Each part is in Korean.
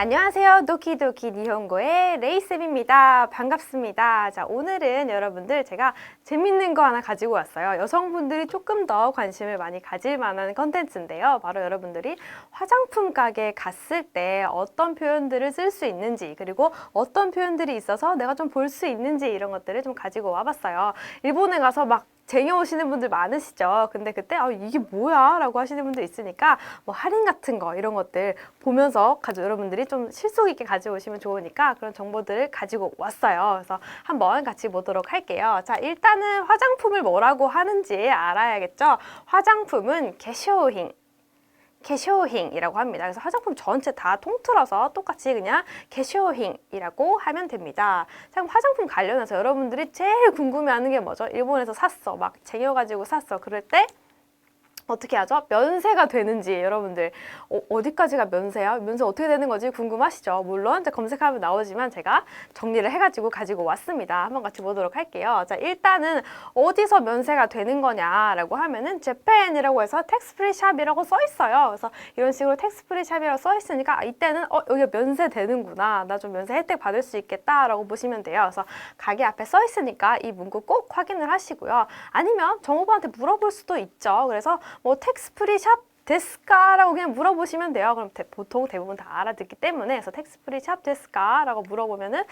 안녕하세요. 도키도키 니혼고의 레이쌤입니다. 반갑습니다. 자, 오늘은 여러분들 제가 재밌는 거 하나 가지고 왔어요. 여성분들이 조금 더 관심을 많이 가질 만한 컨텐츠인데요. 바로 여러분들이 화장품 가게에 갔을 때 어떤 표현들을 쓸 수 있는지, 그리고 어떤 표현들이 있어서 내가 좀 볼 수 있는지 이런 것들을 좀 가지고 와봤어요. 일본에 가서 막 쟁여오시는 분들 많으시죠. 근데 그때 이게 뭐야? 라고 하시는 분들 있으니까 뭐 할인 같은 거 이런 것들 보면서 여러분들이 좀 실속 있게 가져오시면 좋으니까 그런 정보들을 가지고 왔어요. 그래서 한번 같이 보도록 할게요. 자, 일단은 화장품을 뭐라고 하는지 알아야겠죠. 화장품은化粧品이라고 합니다. 그래서 화장품 전체 다 통틀어서 똑같이 그냥化粧品이라고 하면 됩니다. 자, 화장품 관련해서 여러분들이 제일 궁금해하는 게 뭐죠? 일본에서 샀어. 막 쟁여가지고 샀어. 그럴 때 어떻게 하죠? 면세가 되는지 여러분들 어디까지가 면세야? 면세 어떻게 되는 거지? 궁금하시죠? 물론 이제 검색하면 나오지만 제가 정리를 해가지고 가지고 왔습니다. 한번 같이 보도록 할게요. 자, 일단은 어디서 면세가 되는 거냐라고 하면은 재팬이라고 해서 텍스프리 샵이라고 써 있어요. 그래서 이런 식으로 텍스프리 샵이라고 써 있으니까 이때는 여기가 면세 되는구나. 나 좀 면세 혜택 받을 수 있겠다라고 보시면 돼요. 그래서 가게 앞에 써 있으니까 이 문구 꼭 확인을 하시고요. 아니면 정오부한테 물어볼 수도 있죠. 그래서 뭐 텍스프리 샵 데스까? 라고 그냥 물어보시면 돼요. 그럼 보통 대부분 다 알아듣기 때문에 그래서 텍스프리 샵 데스까? 라고 물어보면은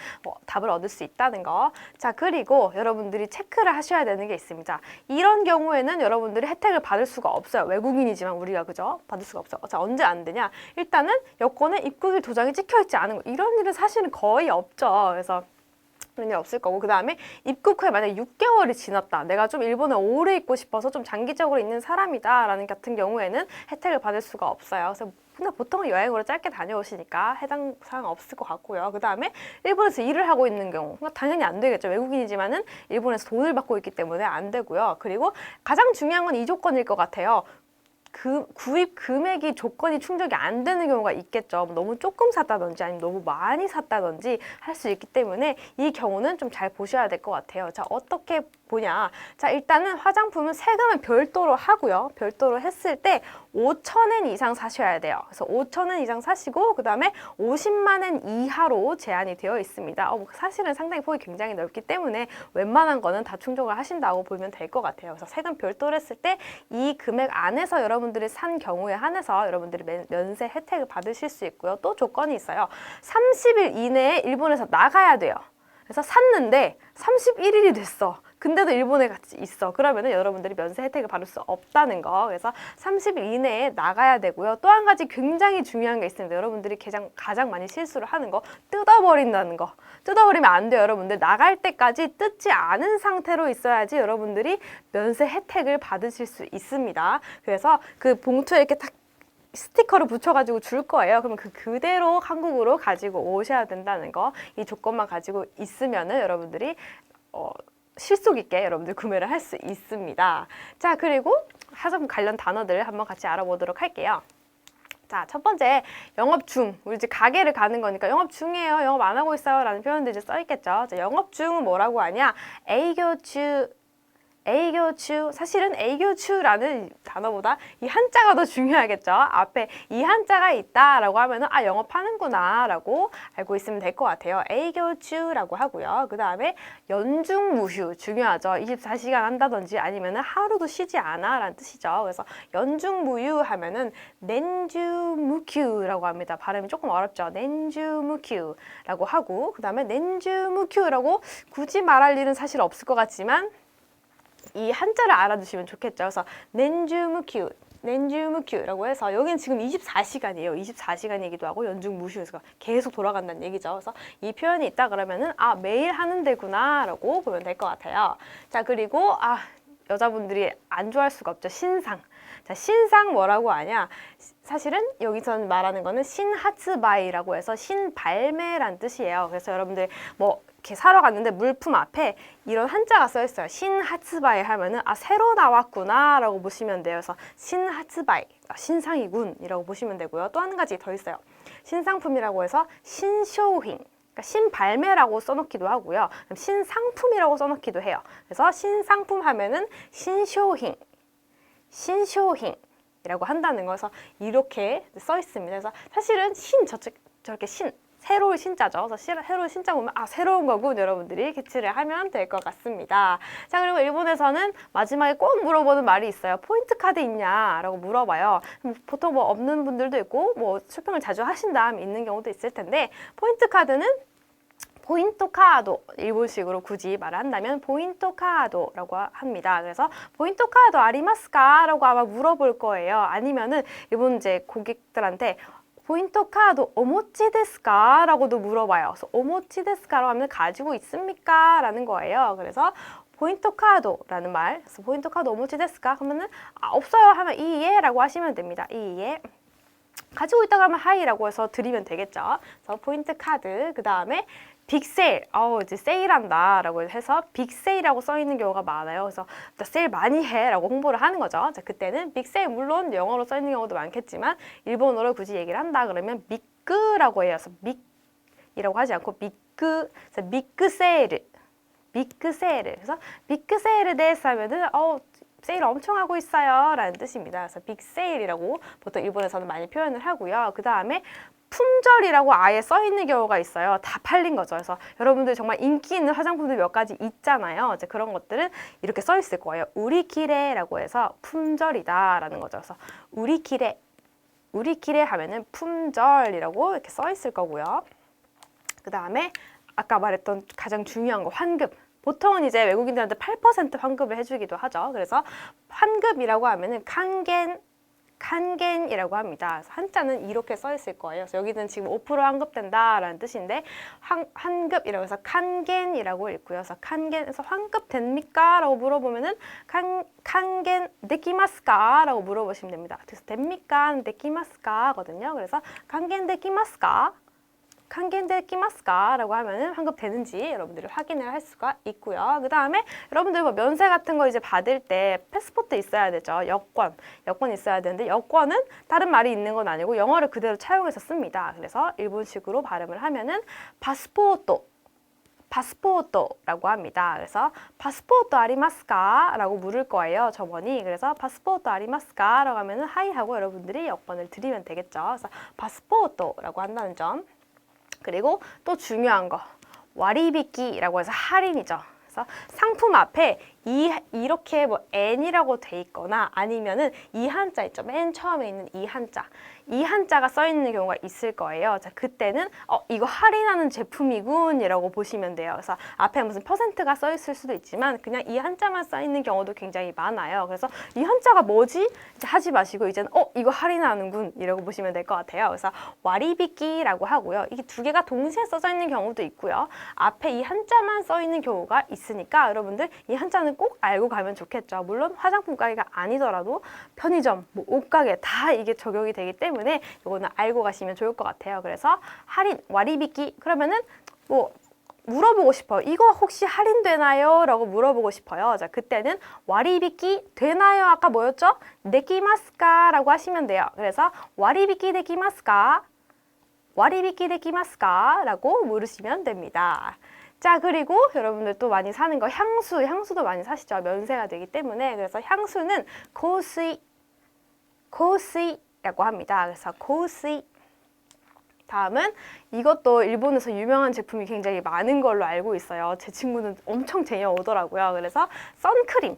답을 얻을 수 있다는 거. 자, 그리고 여러분들이 체크를 하셔야 되는 게 있습니다. 이런 경우에는 여러분들이 혜택을 받을 수가 없어요. 외국인이지만 우리가 그죠? 받을 수가 없어요. 자, 언제 안 되냐? 일단은 여권에 입국일 도장이 찍혀있지 않은 거. 이런 일은 사실은 거의 없죠. 그래서 그런 일 없을 거고, 그 다음에 입국 후에 만약에 6개월이 지났다. 내가 좀 일본에 오래 있고 싶어서 좀 장기적으로 있는 사람이다 라는 같은 경우에는 혜택을 받을 수가 없어요. 그래서 근데 보통은 여행으로 짧게 다녀오시니까 해당 사항 없을 것 같고요. 그 다음에 일본에서 일을 하고 있는 경우 당연히 안 되겠죠. 외국인이지만은 일본에서 돈을 받고 있기 때문에 안 되고요. 그리고 가장 중요한 건 이 조건일 것 같아요. 구입 금액이 조건이 충족이 안 되는 경우가 있겠죠. 너무 조금 샀다든지 아니면 너무 많이 샀다든지 할 수 있기 때문에 이 경우는 좀 잘 보셔야 될 것 같아요. 자, 어떻게 보냐. 자, 일단은 화장품은 세금은 별도로 하고요. 별도로 했을 때 5,000엔 이상 사셔야 돼요. 그래서 5,000엔 이상 사시고 그 다음에 50만 엔 이하로 제한이 되어 있습니다. 사실은 상당히 폭이 굉장히 넓기 때문에 웬만한 거는 다 충족을 하신다고 보면 될 것 같아요. 그래서 세금 별도로 했을 때 이 금액 안에서 여러분들이 산 경우에 한해서 여러분들이 면세 혜택을 받으실 수 있고요. 또 조건이 있어요. 30일 이내에 일본에서 나가야 돼요. 그래서 샀는데 31일이 됐어. 근데도 일본에 같이 있어. 그러면은 여러분들이 면세 혜택을 받을 수 없다는 거. 그래서 30일 이내에 나가야 되고요. 또 한 가지 굉장히 중요한 게 있습니다. 여러분들이 가장 많이 실수를 하는 거, 뜯어버린다는 거. 뜯어버리면 안 돼요. 여러분들 나갈 때까지 뜯지 않은 상태로 있어야지 여러분들이 면세 혜택을 받으실 수 있습니다. 그래서 그 봉투에 이렇게 딱 스티커를 붙여가지고 줄 거예요. 그러면 그대로 한국으로 가지고 오셔야 된다는 거. 이 조건만 가지고 있으면은 여러분들이 실속 있게 여러분들 구매를 할 수 있습니다. 자, 그리고 화장품 관련 단어들을 한번 같이 알아보도록 할게요. 자, 첫 번째, 영업 중. 우리 이제 가게를 가는 거니까 영업 중이에요. 영업 안 하고 있어요. 라는 표현들이 이제 써 있겠죠. 자, 영업 중은 뭐라고 하냐? 에이교추. 사실은 에이교추라는 단어보다 이 한자가 더 중요하겠죠. 앞에 이 한자가 있다라고 하면은 영업하는구나 라고 알고 있으면 될 것 같아요. 에이교추라고 하고요. 그 다음에 연중무휴 중요하죠. 24시간 한다든지 아니면은 하루도 쉬지 않아 라는 뜻이죠. 그래서 연중무휴 하면은 넨주무큐라고 합니다. 발음이 조금 어렵죠. 넨주무큐라고 하고, 그 다음에 넨주무큐라고 굳이 말할 일은 사실 없을 것 같지만 이 한자를 알아두시면 좋겠죠. 그래서 넨주무큐라고 해서 여기는 지금 24시간이에요. 24시간이기도 하고 연중무휴에서 계속 돌아간다는 얘기죠. 그래서 이 표현이 있다 그러면은 매일 하는 데구나 라고 보면 될 것 같아요. 자, 그리고 여자분들이 안 좋아할 수가 없죠. 신상. 자, 신상 뭐라고 하냐? 사실은 여기서 말하는 거는 신하츠바이라고 해서 신발매란 뜻이에요. 그래서 여러분들 이렇게 사러 갔는데 물품 앞에 이런 한자가 써 있어요. 신하츠바이 하면은 새로 나왔구나 라고 보시면 돼요. 그래서 신하츠바이, 신상이군 이라고 보시면 되고요. 또 한 가지 더 있어요. 신상품이라고 해서 신쇼잉, 그러니까 신발매라고 써놓기도 하고요. 신상품이라고 써놓기도 해요. 그래서 신상품 하면은 신쇼잉 이라고 한다는 거에서 이렇게 써 있습니다. 그래서 사실은 저렇게 새로운 신자죠. 그래서 새로운 신자 보면 아 새로운 거군 여러분들이 캐치를 하면 될 것 같습니다. 자 그리고 일본에서는 마지막에 꼭 물어보는 말이 있어요. 포인트 카드 있냐라고 물어봐요. 보통 뭐 없는 분들도 있고 뭐 쇼핑을 자주 하신 다음에 있는 경우도 있을 텐데 포인트 카드는 포인트 카드 일본식으로 굳이 말한다면 포인트 카드라고 합니다. 그래서 포인트 카드 아리마스까? 라고 아마 물어볼 거예요. 아니면은 일본 이제 고객들한테 포인트 카드 오모치 데스까? 라고도 물어봐요. 그래서 오모치 데스까라고 하면 가지고 있습니까? 라는 거예요. 그래서 포인트 카드라는 말, 그래서 포인트 카드 오모치 데스까? 그러면은 없어요 하면 이에라고 하시면 됩니다. 이에. 가지고 있다고 하면 하이라고 해서 드리면 되겠죠. 그래서 포인트 카드, 그 다음에 빅세일, 이제 세일한다 라고 해서 빅세일이라고 써 있는 경우가 많아요. 그래서 나 세일 많이 해 라고 홍보를 하는 거죠. 자, 그때는 빅세일, 물론 영어로 써 있는 경우도 많겠지만 일본어로 굳이 얘기를 한다 그러면 빅그라고 해요. 그래서 빅이라고 하지 않고 빅그, 빅세일, 빅세일. 그래서 빅세일 데스 하면은 세일 엄청 하고 있어요 라는 뜻입니다. 그래서 빅세일이라고 보통 일본에서는 많이 표현을 하고요. 그 다음에 품절이라고 아예 써 있는 경우가 있어요. 다 팔린 거죠. 그래서 여러분들 정말 인기 있는 화장품들 몇 가지 있잖아요. 이제 그런 것들은 이렇게 써 있을 거예요. 우리키레라고 해서 품절이다라는 거죠. 그래서 우리키레 하면은 품절이라고 이렇게 써 있을 거고요. 그 다음에 아까 말했던 가장 중요한 거 환급. 보통은 이제 외국인들한테 8% 환급을 해주기도 하죠. 그래서 환급이라고 하면은 칸겐이라고 합니다. 그래서 한자는 이렇게 써 있을 거예요. 그래서 여기는 지금 5% 환급된다라는 뜻인데 환급이라고 해서 칸겐이라고 읽고요. 그래서 칸겐에서 환급 됩니까? 라고 물어보면은 칸겐 데키마스까? 라고 물어보시면 됩니다. 그래서 됩니까? 데키마스까? 하거든요. 그래서 칸겐 데키마스까? 칸겐데키마스까? 라고 하면은 환급되는지 여러분들이 확인을 할 수가 있고요. 그 다음에 여러분들 뭐 면세 같은 거 이제 받을 때 패스포트 있어야 되죠. 여권 있어야 되는데 여권은 다른 말이 있는 건 아니고 영어를 그대로 차용해서 씁니다. 그래서 일본식으로 발음을 하면은 파스포토라고 합니다. 그래서 파스포토 아리마스까? 라고 물을 거예요. 저번이. 그래서 파스포토 아리마스까? 라고 하면은 하이 하고 여러분들이 여권을 드리면 되겠죠. 그래서 파스포토라고 한다는 점. 그리고 또 중요한 거 와리비키라고 해서 할인이죠. 그래서 상품 앞에 이렇게 뭐 N이라고 돼 있거나 아니면은 이 한자 있죠. 맨 처음에 있는 이 한자가 써 있는 경우가 있을 거예요. 자, 그때는 이거 할인하는 제품이군 이라고 보시면 돼요. 그래서 앞에 무슨 퍼센트가 써 있을 수도 있지만 그냥 이 한자만 써 있는 경우도 굉장히 많아요. 그래서 이 한자가 뭐지? 이제 하지 마시고 이제는 이거 할인하는군 이라고 보시면 될 것 같아요. 그래서 와리비키라고 하고요. 이게 두 개가 동시에 써져 있는 경우도 있고요. 앞에 이 한자만 써 있는 경우가 있으니까 여러분들 이 한자는 꼭 알고 가면 좋겠죠. 물론 화장품 가게가 아니더라도 편의점, 뭐 옷가게 다 이게 적용이 되기 때문에 이거는 알고 가시면 좋을 것 같아요. 그래서 할인, 와리비키 그러면은 뭐 물어보고 싶어요. 이거 혹시 할인되나요? 라고 물어보고 싶어요. 자, 그때는 와리비키 되나요? 아까 뭐였죠? 데키마스까? 라고 하시면 돼요. 그래서 와리비키 데키마스까? 와리비키 데키마스까? 라고 물으시면 됩니다. 자, 그리고 여러분들 또 많이 사는 거 향수도 많이 사시죠. 면세가 되기 때문에. 그래서 향수는 고수이라고 합니다. 그래서 고수이. 다음은 이것도 일본에서 유명한 제품이 굉장히 많은 걸로 알고 있어요. 제 친구는 엄청 쟁여오더라고요. 그래서 선크림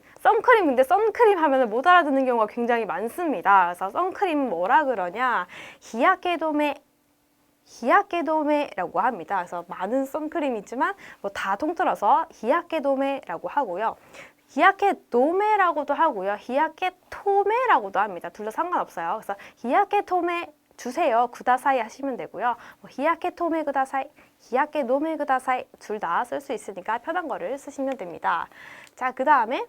근데 선크림 하면 못 알아듣는 경우가 굉장히 많습니다. 그래서 선크림 뭐라 그러냐? 히야케도메라고 합니다. 그래서 많은 선크림이 있지만 뭐 다 통틀어서 히야케도메라고 하고요. 히야케도메라고도 하고요. 히야케토메라고도 합니다. 둘 다 상관없어요. 그래서 히야케토메 주세요. 구다사이 하시면 되고요. 뭐 히야케토메 구다사이, 히야케노메 구다사이 둘 다 쓸 수 있으니까 편한 거를 쓰시면 됩니다. 자, 그 다음에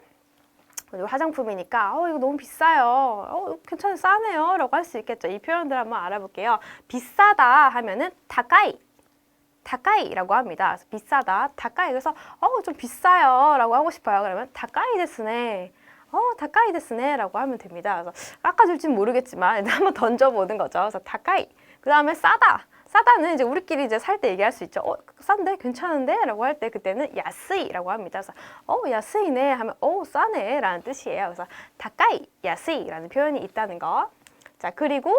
화장품이니까 이거 너무 비싸요. 괜찮아요. 싸네요. 라고 할 수 있겠죠. 이 표현들 한번 알아볼게요. 비싸다 하면은 다카이라고 합니다. 그래서 비싸다, 다카이. 그래서 좀 비싸요 라고 하고 싶어요. 그러면 다카이 데스네. 다카이 데스네 라고 하면 됩니다. 그래서 깎아줄지는 모르겠지만 한번 던져보는 거죠. 그래서 다카이. 그 다음에 싸다는 이제 우리끼리 이제 살 때 얘기할 수 있죠. 싼데? 괜찮은데? 라고 할 때 그때는 야스이라고 합니다. 그래서 야스이네 하면 싸네 라는 뜻이에요. 그래서 다카이, 야스이라는 표현이 있다는 거. 자, 그리고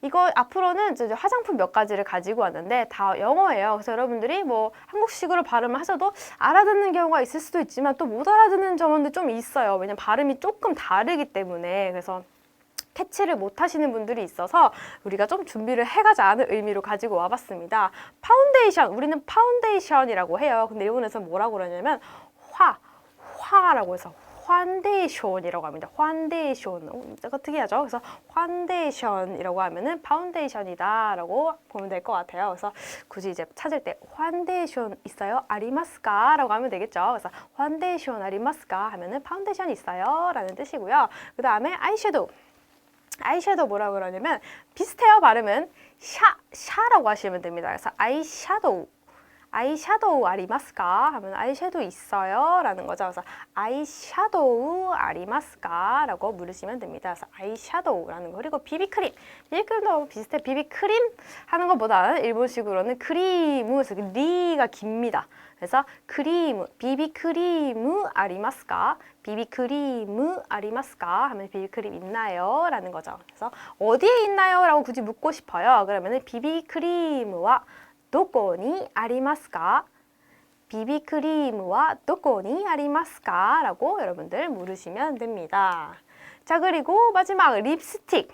이거 앞으로는 이제 화장품 몇 가지를 가지고 왔는데 다 영어예요. 그래서 여러분들이 뭐 한국식으로 발음을 하셔도 알아듣는 경우가 있을 수도 있지만 또 못 알아듣는 점도 좀 있어요. 왜냐면 발음이 조금 다르기 때문에. 그래서 캐치를 못 하시는 분들이 있어서 우리가 좀 준비를 해가자는 의미로 가지고 와봤습니다. 파운데이션, 우리는 파운데이션이라고 해요. 근데 일본에서 뭐라고 그러냐면 화라고 해서 환데이션이라고 합니다. 환데이션. 제가 특이하죠? 그래서 환데이션이라고 하면은 파운데이션이다 라고 보면 될 것 같아요. 그래서 굳이 이제 찾을 때 환데이션 있어요? 아리마스까? 라고 하면 되겠죠. 그래서 환데이션 아리마스까? 하면은 파운데이션 있어요? 라는 뜻이고요. 그 다음에 아이섀도우. 아이섀도우 뭐라고 그러냐면 비슷해요. 발음은 샤라고 하시면 됩니다. 그래서 아이섀도우 아리마스까? 하면 아이섀도우 있어요? 라는 거죠. 그래서 아이섀도우 아리마스까? 라고 물으시면 됩니다. 그래서 아이섀도우라는 거. 그리고 비비크림도 비슷해. 비비크림 하는 것보다는 일본식으로는 크림에서 리가 깁니다. 그래서 비비크림 아리마스까? 비비크림 아리마스까? 하면 비비크림 있나요? 라는 거죠. 그래서 어디에 있나요? 라고 굳이 묻고 싶어요. 그러면은 비비크림과 どこにありますか? 비비크림과 どこにありますか? 라고 여러분들 물으시면 됩니다. 자, 그리고 마지막 립스틱.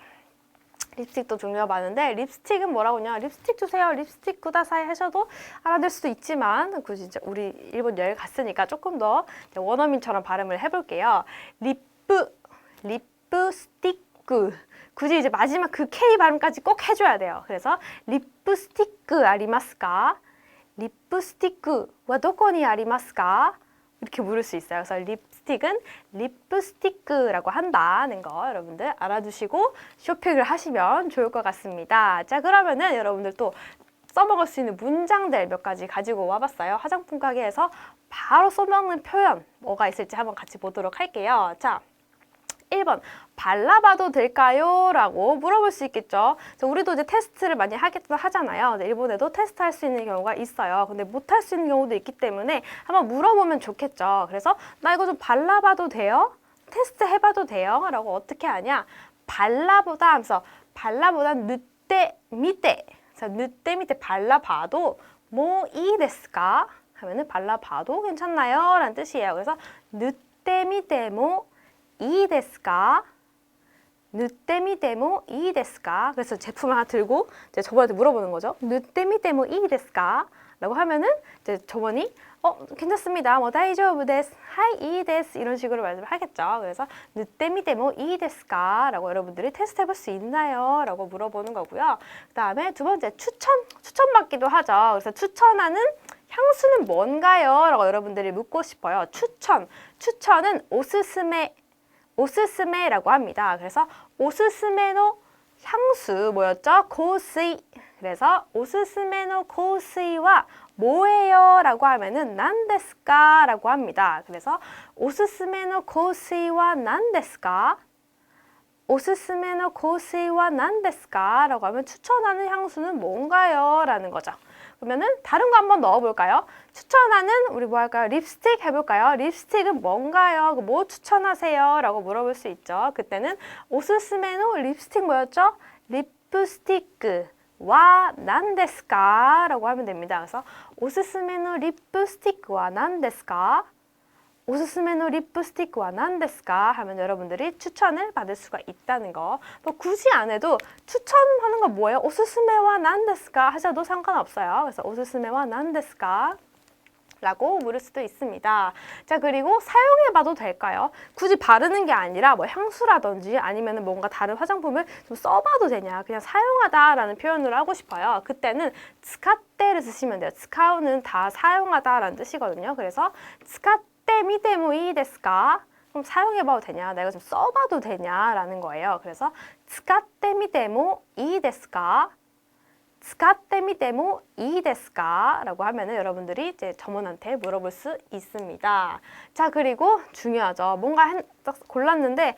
립스틱도 종류가 많은데 립스틱은 뭐라고 하냐? 립스틱 주세요. 립스틱 구다사이 하셔도 알아들 수도 있지만 굳이 이제 우리 일본 여행 갔으니까 조금 더 원어민처럼 발음을 해볼게요. 립스틱 굳이 이제 마지막 그 K 발음까지 꼭 해줘야 돼요. 그래서 립스틱 아리마스까? 립스틱과 どこにありますか? 이렇게 물을 수 있어요. 그래서 립스틱은 립스틱라고 한다는 거 여러분들 알아두시고 쇼핑을 하시면 좋을 것 같습니다. 자, 그러면은 여러분들 또 써먹을 수 있는 문장들 몇 가지 가지고 와봤어요. 화장품 가게에서 바로 써먹는 표현 뭐가 있을지 한번 같이 보도록 할게요. 자, 1번 발라봐도 될까요? 라고 물어볼 수 있겠죠. 우리도 이제 테스트를 많이 하잖아요. 일본에도 테스트할 수 있는 경우가 있어요. 근데 못할 수 있는 경우도 있기 때문에 한번 물어보면 좋겠죠. 그래서 나 이거 좀 발라봐도 돼요? 테스트 해봐도 돼요? 라고 어떻게 하냐? 발라보다 하면서 발라보다 늦때 밑에 늦때 밑에 발라봐도 뭐 이 데스까? 하면은 발라봐도 괜찮나요? 라는 뜻이에요. 그래서 늦때 밑에 뭐いいですか? 塗ってみてもいいですか? 그래서 제품 하나 들고 이제 저번한테 물어보는 거죠. 塗ってみてもいいですか? 라고 하면은 이제 저번이 괜찮습니다. 뭐大丈夫です. はい、いいです. 이런 식으로 말을 하겠죠. 그래서 塗ってみてもいいですか? 라고 여러분들이 테스트 해볼 수 있나요? 라고 물어보는 거고요. 그 다음에 두 번째 추천받기도 하죠. 그래서 추천하는 향수는 뭔가요? 라고 여러분들이 묻고 싶어요. 추천은 오스스메라고 합니다. 그래서 오스스메노 향수 뭐였죠? 고스이. 그래서 오스스메노 고스이와 뭐예요? 라고 하면은 난데스까? 라고 합니다. 그래서 오스스메노 고스이와 난데스까? 오스스메노 고스이와 난데스까? 라고 하면 추천하는 향수는 뭔가요? 라는 거죠. 그러면은 다른 거 한번 넣어볼까요? 추천하는 우리 뭐 할까요? 립스틱 해볼까요? 립스틱은 뭔가요? 뭐 추천하세요? 라고 물어볼 수 있죠. 그때는 오스스메노 립스틱 뭐였죠? 립스틱과 난데스까? 라고 하면 됩니다. 그래서 오스스메노 립스틱과 난데스까? 오스스메노 립스틱과 난데스까? 하면 여러분들이 추천을 받을 수가 있다는 거. 또 굳이 안 해도 추천하는 거 뭐예요? 오스스메와 난데스까? 하셔도 상관없어요. 그래서 오스스메와 난데스까? 라고 물을 수도 있습니다. 자, 그리고 사용해봐도 될까요? 굳이 바르는 게 아니라 뭐 향수라든지 아니면 뭔가 다른 화장품을 좀 써봐도 되냐? 그냥 사용하다라는 표현으로 하고 싶어요. 그때는 스카떼를 쓰시면 돼요. 스카우는 다 사용하다라는 뜻이거든요. 그래서 스카떼 미테 모 이 데스 까? 그럼 사용해봐도 되냐? 내가 좀 써봐도 되냐라는 거예요. 그래서 스카떼 미테 모 이 데스 까? 使ってみてもいいですか? 라고 하면은 여러분들이 이제 점원한테 물어볼 수 있습니다. 자, 그리고 중요하죠. 뭔가 딱 골랐는데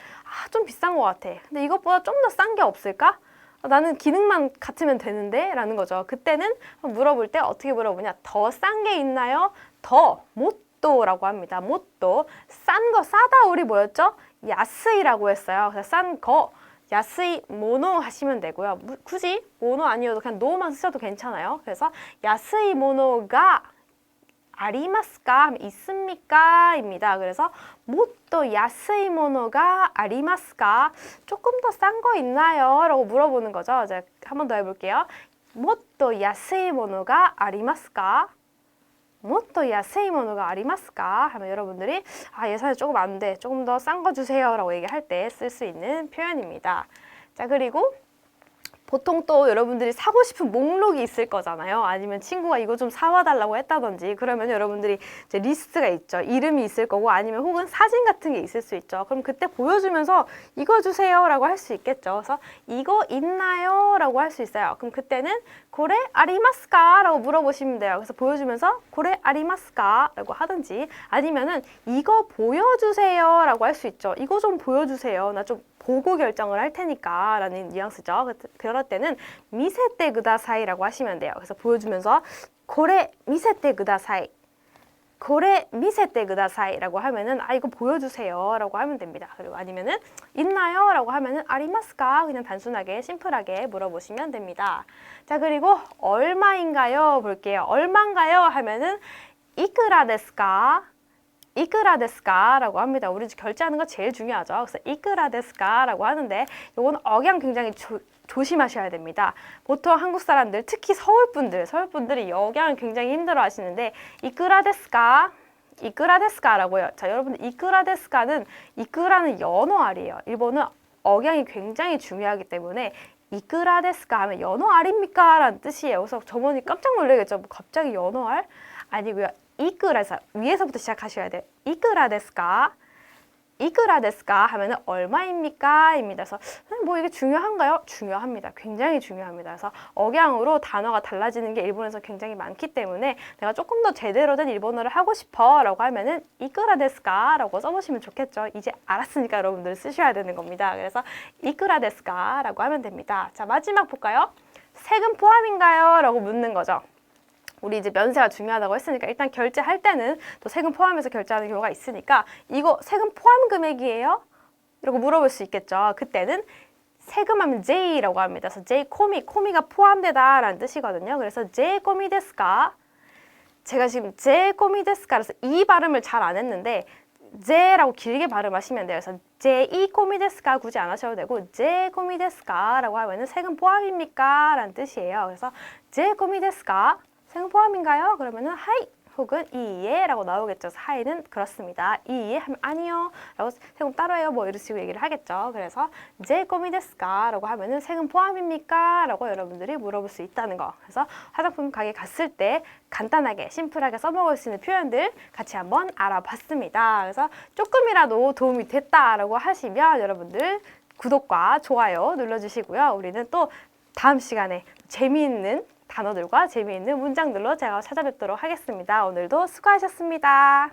좀 비싼 것 같아. 근데 이것보다 좀 더 싼 게 없을까? 나는 기능만 같으면 되는데? 라는 거죠. 그때는 물어볼 때 어떻게 물어보냐? 더 싼 게 있나요? 더, 못도라고 합니다. 못도. 싼 거, 싸다 우리 뭐였죠? 야스이라고 했어요. 그래서 싼 거. 야스이 모노 하시면 되고요. 굳이 모노 아니어도 그냥 노만 쓰셔도 괜찮아요. 그래서 야스이 모노가 아리마스까? 있습니까? 입니다. 그래서 모또 야스이 모노가 아리마스까? 조금 더 싼 거 있나요? 라고 물어보는 거죠. 이제 한 번 더 해볼게요. 모또 야스이 모노가 아리마스까? 모또 야스이 모노가 아리마스까? 하면 여러분들이 예산이 조금 안 돼. 조금 더 싼 거 주세요. 라고 얘기할 때 쓸 수 있는 표현입니다. 자, 그리고 보통 또 여러분들이 사고 싶은 목록이 있을 거잖아요. 아니면 친구가 이거 좀 사와 달라고 했다든지 그러면 여러분들이 이제 리스트가 있죠. 이름이 있을 거고 아니면 혹은 사진 같은 게 있을 수 있죠. 그럼 그때 보여주면서 이거 주세요 라고 할 수 있겠죠. 그래서 이거 있나요? 라고 할 수 있어요. 그럼 그때는 고래 아리마스까? 라고 물어보시면 돼요. 그래서 보여주면서 고래 아리마스까? 라고 하든지 아니면은 이거 보여주세요 라고 할 수 있죠. 이거 좀 보여주세요. 나 좀 보고 결정을 할 테니까 라는 뉘앙스죠. 그럴 때는 미세테 구다사이라고 하시면 돼요. 그래서 보여주면서 고래 미세테 구다사이 고래 미세테 구다사이 라고 하면은 이거 보여주세요 라고 하면 됩니다. 그리고 아니면은 있나요? 라고 하면은 아리마스까? 그냥 단순하게 심플하게 물어보시면 됩니다. 자, 그리고 얼마인가요? 볼게요. 얼마인가요? 하면은 이쿠라 데스까? 이쿠라 데스까? 라고 합니다. 우리 결제하는 거 제일 중요하죠. 그래서 이쿠라 데스까? 라고 하는데 이거는 억양 굉장히 조심하셔야 됩니다. 보통 한국 사람들, 특히 서울분들이 억양을 굉장히 힘들어 하시는데 이쿠라 데스까? 이쿠라 데스까라고요. 자, 여러분들 이쿠라 데스까는 이쿠라는 연어알이에요. 일본은 억양이 굉장히 중요하기 때문에 이쿠라 데스까 하면 연어알입니까? 라는 뜻이에요. 그래서 저번에 깜짝 놀라겠죠. 갑자기 연어알? 아니고요. 이쿠라에서 위에서부터 시작하셔야 돼요. 이쿠라 데스까? 이쿠라 데스까? 하면은 얼마입니까? 입니다. 그래서 뭐 이게 중요한가요? 중요합니다. 굉장히 중요합니다. 그래서 억양으로 단어가 달라지는 게 일본에서 굉장히 많기 때문에 내가 조금 더 제대로 된 일본어를 하고 싶어 라고 하면은 이쿠라 데스까? 라고 써보시면 좋겠죠. 이제 알았으니까 여러분들 쓰셔야 되는 겁니다. 그래서 이쿠라 데스까? 라고 하면 됩니다. 자, 마지막 볼까요? 세금 포함인가요? 라고 묻는 거죠. 우리 이제 면세가 중요하다고 했으니까 일단 결제할 때는 또 세금 포함해서 결제하는 경우가 있으니까 이거 세금 포함 금액이에요? 이라고 물어볼 수 있겠죠. 그때는 세금하면 J라고 합니다. 그래서 J 코미가 포함되다 라는 뜻이거든요. 그래서 J 코미 데스까? 제가 지금 J 코미 데스까? 그래서 이 발음을 잘 안 했는데 J라고 길게 발음하시면 돼요. 그래서 J 코미 데스까? 굳이 안 하셔도 되고 J 코미 데스까? 라고 하면은 세금 포함입니까? 라는 뜻이에요. 그래서 J 코미 데스까? 세금 포함인가요? 그러면은 하이 혹은 이에 라고 나오겠죠. 하이는 그렇습니다. 이에 하면 아니요 라고 세금 따로 해요 뭐 이런 식으로 얘기를 하겠죠. 그래서 제코미 데스까? 라고 하면은 세금 포함입니까? 라고 여러분들이 물어볼 수 있다는 거. 그래서 화장품 가게 갔을 때 간단하게 심플하게 써먹을 수 있는 표현들 같이 한번 알아봤습니다. 그래서 조금이라도 도움이 됐다라고 하시면 여러분들 구독과 좋아요 눌러주시고요. 우리는 또 다음 시간에 재미있는 단어들과 재미있는 문장들로 제가 찾아뵙도록 하겠습니다. 오늘도 수고하셨습니다.